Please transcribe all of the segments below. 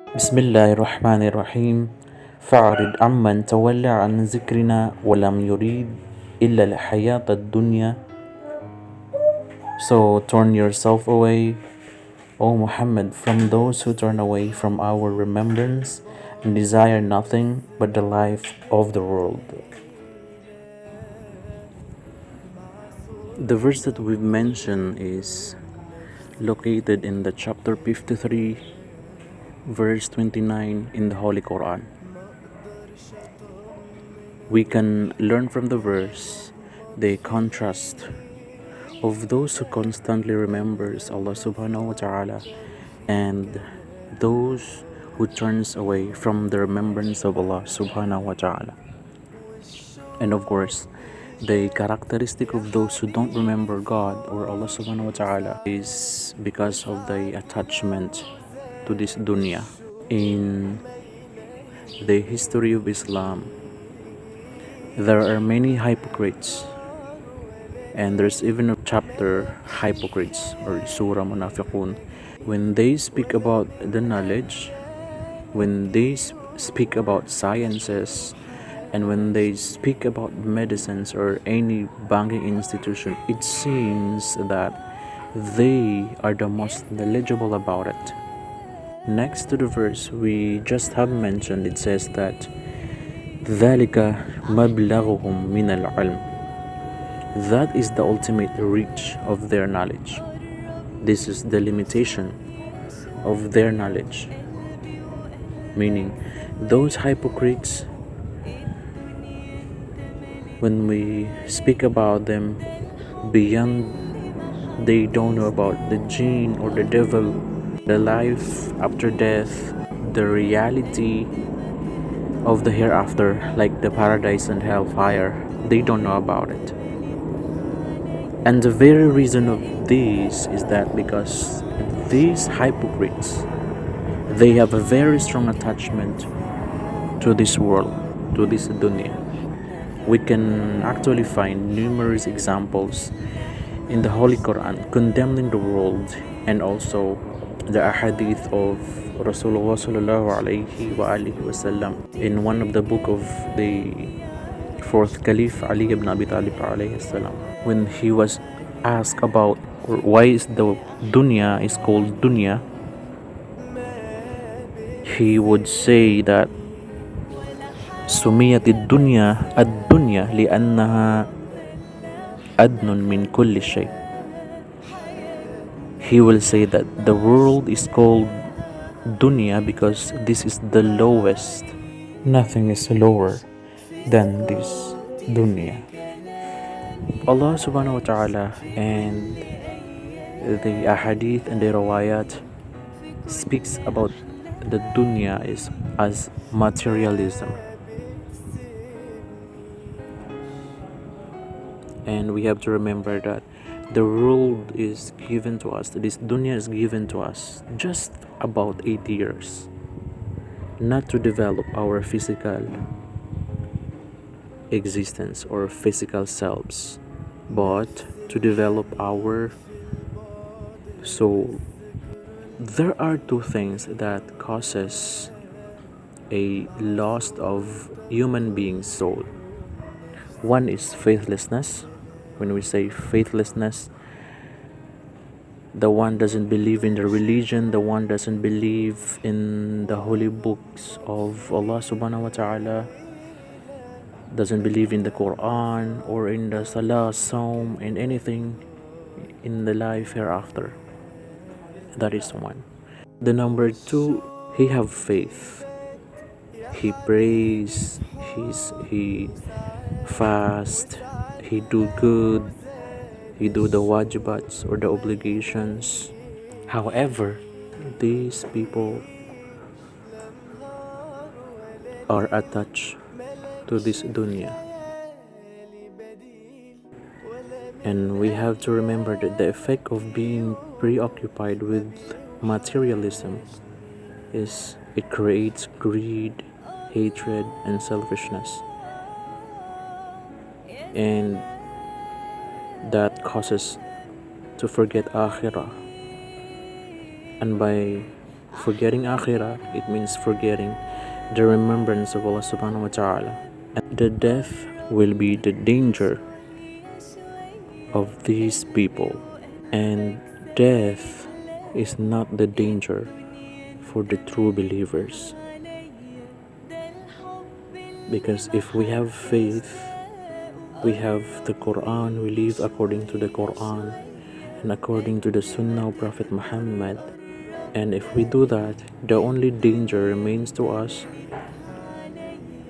بسم الله الرحمن الرحيم فأعرض عمن تولى عن ذكرنا ولم يريد إلا الحياة الدنيا. So turn yourself away, O Muhammad, from those who turn away from our remembrance and desire nothing but the life of the world. The verse that we've mentioned is located in the chapter 53, verse 29 in the Holy Quran. We can learn from the verse the contrast of those who constantly remembers Allah subhanahu wa ta'ala and those who turns away from the remembrance of Allah subhanahu wa ta'ala. And of course, the characteristic of those who don't remember God or Allah subhanahu wa ta'ala is because of the attachment to this dunya. In the history of Islam, there are many hypocrites, and there's even a chapter, hypocrites or surah munafiqun. When they speak about the knowledge, when they speak about sciences, and when they speak about medicines or any banking institution, it seems that they are the most knowledgeable about it. Next to the verse we just have mentioned, it says that ذَلِكَ مَبْلَغُهُم مِنَ الْعِلْمِ. That is the ultimate reach of their knowledge. This is the limitation of their knowledge. Meaning, those hypocrites, when we speak about them, beyond they don't know about the jinn or the devil, the life after death, the reality of the hereafter, like the paradise and hellfire, they don't know about it. And the very reason of this is that because these hypocrites, they have a very strong attachment to this world, to this dunya. We can actually find numerous examples in the Holy Quran condemning the world, and also the ahadith of Rasulullah sallallahu alaihi wasallam in one of the book of the fourth Caliph Ali ibn Abi Talib alayhi salam, when he was asked about why is the dunya is called dunya, he would say that سميت الدنيا الدنيا لأنها أدنى من كل شيء. He will say that the world is called dunya because this is the lowest. Nothing is lower than this dunya. Allah subhanahu wa ta'ala and the ahadith and the rawayat speaks about the dunya is as materialism. And we have to remember that the world is given to us, this dunya is given to us just about 8 years, not to develop our physical existence or physical selves, but to develop our soul. There are two things that causes a loss of human being's soul. One is faithlessness. When we say faithlessness, the one doesn't believe in the religion, the one doesn't believe in the holy books of Allah subhanahu wa ta'ala, doesn't believe in the Quran or in the Salah, Saum, and anything in the life hereafter. That is one. The number two, he have faith. He prays, he fast, he do good, he do the wajibats or the obligations. However, these people are attached to this dunya. And we have to remember that the effect of being preoccupied with materialism is it creates greed, hatred, and selfishness. And that causes to forget akhirah. And by Forgetting Akhirah, it means forgetting the remembrance of Allah subhanahu wa ta'ala. And the death will be the danger of these people. And death is not the danger for the true believers. Because if we have faith, we have the Quran, we live according to the Quran and according to the Sunnah of Prophet Muhammad. And if we do that, the only danger remains to us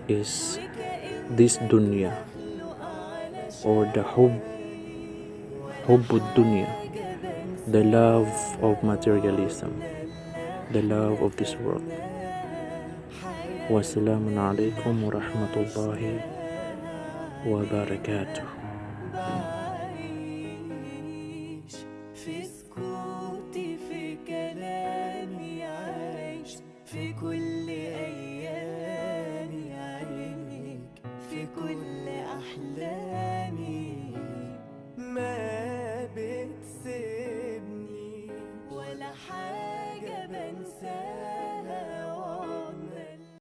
is this dunya, or the hubbud dunya, the love of materialism, the love of this world. Wassalamu alaikum wa rahmatullahi wa barakatuh. في سكوتي في كلامي عايش في كل